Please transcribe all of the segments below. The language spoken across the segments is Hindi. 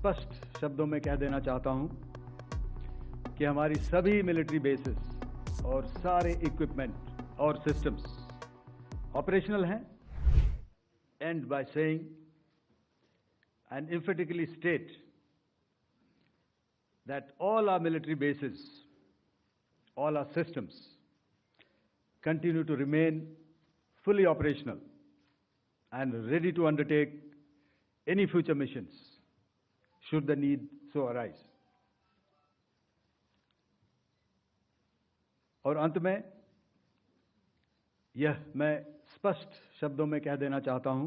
स्पष्ट शब्दों में कह देना चाहता हूं कि हमारी सभी मिलिट्री बेसिस और सारे इक्विपमेंट और सिस्टम्स ऑपरेशनल हैं. And by saying and emphatically state that all our military bases, all our systems continue to remain fully operational and ready to undertake any future missions should the need so arise. और अंत में यह मैं स्पष्ट शब्दों में कह देना चाहता हूं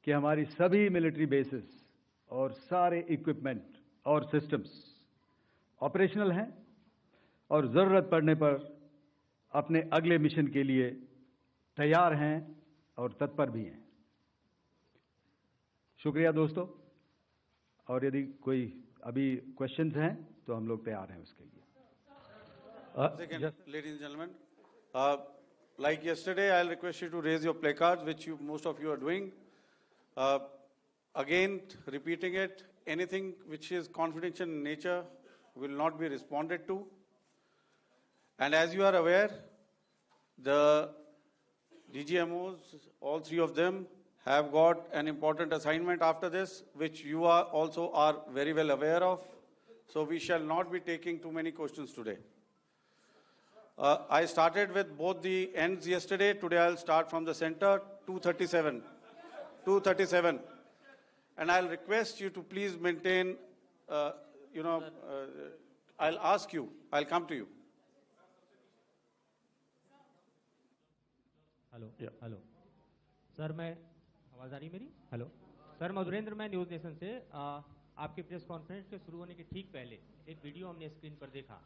कि हमारी सभी मिलिट्री बेसिस और सारे इक्विपमेंट और सिस्टम्स ऑपरेशनल हैं और जरूरत पड़ने पर अपने अगले मिशन के लिए तैयार हैं और तत्पर भी हैं. शुक्रिया दोस्तों. और यदि कोई अभी क्वेश्चंस हैं तो हम लोग तैयार हैं उसके लिए. Ladies and gentlemen, like yesterday, I'll request you to raise your placards, which most of you are doing. Again, repeating it, anything which is confidential in nature will not be responded to. And as you are aware, the DGMOs, all three of them, have got an important assignment after this, which you also are very well aware of. So we shall not be taking too many questions today. I started with both the ends yesterday. Today I'll start from the center, 237. 237. And I'll request you to please maintain, I'll ask you, I'll come to you. Hello. Hello sir, मैं आवाज़ आ रही मेरी? हेलो सर, मधुरेंद्र, मैं न्यूज़ नेशन से. आपके प्रेस कॉन्फ्रेंस के शुरू होने के ठीक पहले एक वीडियो हमने स्क्रीन पर देखा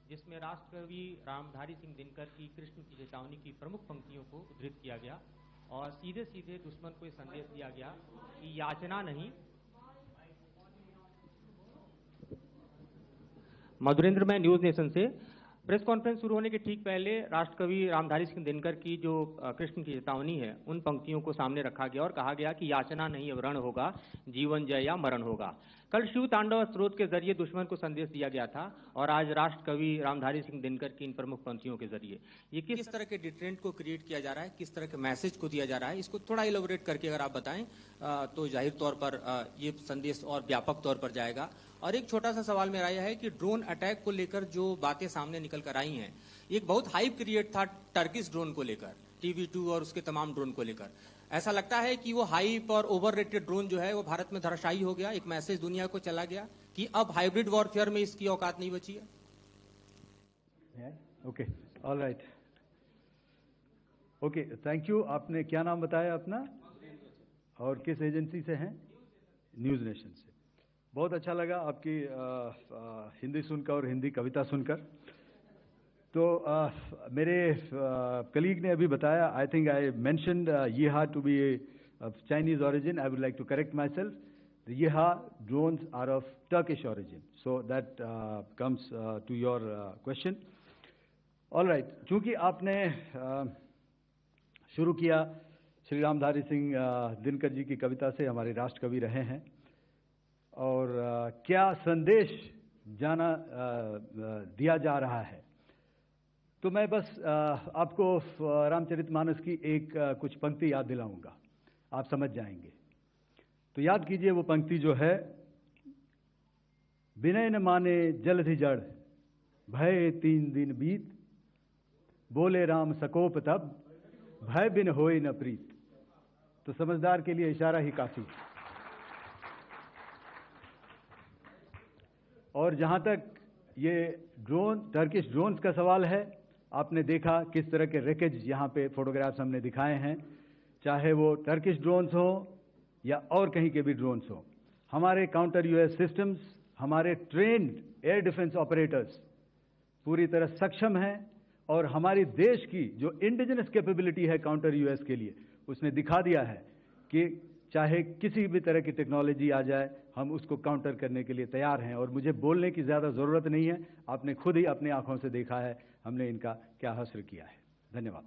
जिसमें राष्ट्रकवि रामधारी सिंह दिनकर की कृष्ण की चेतावनी की प्रमुख पंक्तियों को उद्धृत किया गया और सीधे सीधे दुश्मन को यह संदेश दिया गया कि याचना नहीं. मधुरेंद्र, मैं न्यूज़ नेशन से. प्रेस कॉन्फ्रेंस शुरू होने के ठीक पहले राष्ट्रकवि रामधारी सिंह दिनकर की जो कृष्ण की चेतावनी है उन पंक्तियों को सामने रखा गया और कहा गया कि याचना नहीं अब रण होगा, जीवन जय या मरण होगा. कल शिव तांडव स्रोत के जरिए दुश्मन को संदेश दिया गया था और आज राष्ट्रकवि रामधारी सिंह दिनकर की इन प्रमुख पंक्तियों के जरिए ये किस तरह के डिटरेंट को क्रिएट किया जा रहा है, किस तरह के मैसेज को दिया जा रहा है, इसको थोड़ा इलेबोरेट करके अगर आप बताएं तो जाहिर तौर पर ये संदेश और व्यापक तौर पर जाएगा. और एक छोटा सा सवाल मेरा यह है कि ड्रोन अटैक को लेकर जो बातें सामने निकल कर आई हैं, एक बहुत हाइप क्रिएट था टर्किश ड्रोन को लेकर, TB2 और उसके तमाम ड्रोन को लेकर. ऐसा लगता है कि वो हाइप और ओवररेटेड ड्रोन जो है वो भारत में धराशायी हो गया. एक मैसेज दुनिया को चला गया कि अब हाइब्रिड वॉरफेयर में इसकी औकात नहीं बची है. Okay, all right. Okay, thank you. आपने क्या नाम बताया अपना और किस एजेंसी से हैं? न्यूज़ नेशन से. बहुत अच्छा लगा आपकी हिंदी सुनकर और हिंदी कविता सुनकर. तो मेरे कलीग ने अभी बताया, I think I mentioned Yiha to be Chinese origin. I would like to correct myself. The Yeha drones are of Turkish origin. So that comes to your question. All right. चूंकि आपने शुरू किया श्री रामधारी सिंह दिनकर जी की कविता से, हमारे राष्ट्र कवि रहे हैं, और क्या संदेश दिया जा रहा है, तो मैं बस आपको रामचरितमानस की एक कुछ पंक्ति याद दिलाऊंगा, आप समझ जाएंगे. तो याद कीजिए वो पंक्ति जो है, विनय न माने जलधि जड़, भय 3 दिन बीत, बोले राम सकोप तब, भय बिन होए न प्रीत. तो समझदार के लिए इशारा ही काफी है. और जहां तक ये टर्किश ड्रोन्स का सवाल है, आपने देखा किस तरह के रेकेज यहाँ पे फोटोग्राफ्स हमने दिखाए हैं, चाहे वो टर्किश ड्रोन्स हो या और कहीं के भी ड्रोन्स हो. हमारे काउंटर यूएस सिस्टम्स, हमारे ट्रेन्ड एयर डिफेंस ऑपरेटर्स पूरी तरह सक्षम हैं और हमारी देश की जो इंडिजिनस कैपेबिलिटी है काउंटर यूएस के लिए, उसने दिखा दिया है कि चाहे किसी भी तरह की टेक्नोलॉजी आ जाए, हम उसको काउंटर करने के लिए तैयार हैं. और मुझे बोलने की ज़्यादा ज़रूरत नहीं है, आपने खुद ही अपनी आंखों से देखा है हमने इनका क्या हश्र किया है. धन्यवाद.